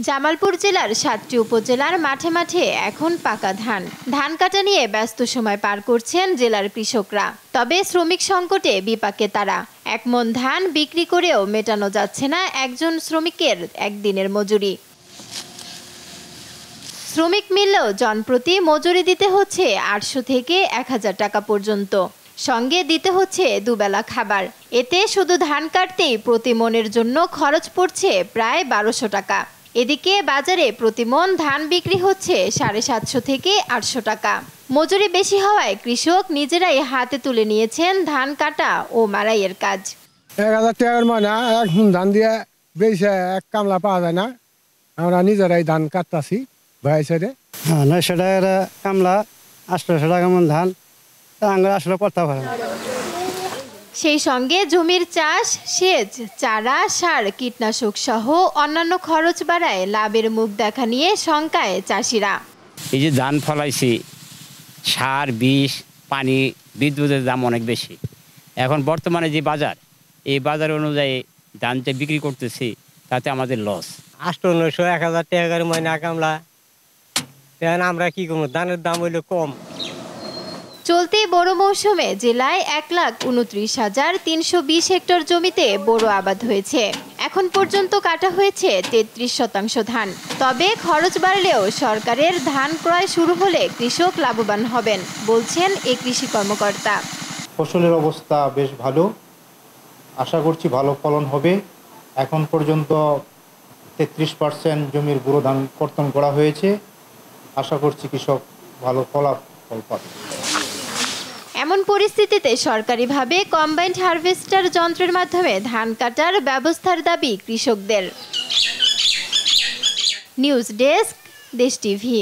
জামালপুর জেলার ৭টি উপজেলার মাঠে মাঠে এখন পাকা ধান কাটা নিয়ে ব্যস্ত সময় পার করছেন জেলার কৃষকরা। তবে শ্রমিক সংকটে বিপাকে তারা। এক মণ ধান বিক্রি করেও মেটানো যাচ্ছে না একজন শ্রমিকের একদিনের মজুরি। শ্রমিক মিললেও জনপ্রতি মজুরি দিতে হচ্ছে ৮০০ থেকে ১০০০ টাকা পর্যন্ত। সঙ্গে দিতে হচ্ছে দুবেলা খাবার। এতে শুধু ধান কাটতেই প্রতি মণের জন্য খরচ পড়ছে প্রায় ১২০০ টাকা। এদিকে বাজারে প্রতি মণ ধান বিক্রি হচ্ছে ৭৫০ থেকে ৮০০ টাকা। মজুরি বেশি হওয়ায় কৃষক নিজেরাই হাতে তুলে নিয়েছেন ধান কাটা ও মাড়াইয়ের কাজ। ১০০০ টাকার মানে এক মণ ধান দিয়ে বেশি এক কামলা পাওয়া যায় না। আমরা নিজেরাই ধান কাটতাছি ভাইসারে। ৯০০ টাকার কামলা, ৮০০ টাকা মণ ধান আসলে করতে পারে না। সেই সঙ্গে জমির চাষ, সেচ, চারা, সার, কীটনাশক সহ অন্যান্য খরচ বাড়ায় লাভের মুখ দেখা নিয়ে শঙ্কায় চাষিরা। এই যে ধান ফলাইছি, সার, বিষ, পানি, বিদ্যুতের দাম অনেক বেশি। এখন বর্তমানে যে বাজার, এই বাজার অনুযায়ী ধানটা বিক্রি করতেছি, তাতে আমাদের লস। ৮০০ ১০০০ টাকার ময়না কামলা, আমরা কি করবো? ধানের দাম হইলে কম। চলতি বোরো মৌসুমে জেলায় ১,২৯,৩২০ হেক্টর জমিতে বোরো আবাদ হয়েছে। এখন পর্যন্ত কাটা হয়েছে ৩৩% ধান। তবে খরচ বাড়লেও সরকারের ধান ক্রয় শুরু হলে কৃষক লাভবান হবেন বলছেন এই কৃষি কর্মকর্তা। ফসলের অবস্থা বেশ ভালো, আশা করছি ভালো ফলন হবে। এখন পর্যন্ত ৩৩% জমির বোরো ধান কর্তন করা হয়েছে। আশা করছি কৃষক ভালো ফলাফল পাবে। এমন পরিস্থিতিতে সরকারিভাবে কম্বাইন্ড হারভেস্টার যন্ত্রের মাধ্যমে ধান কাটার ব্যবস্থার দাবি কৃষকদের। নিউজ ডেস্ক, দেশ টিভি।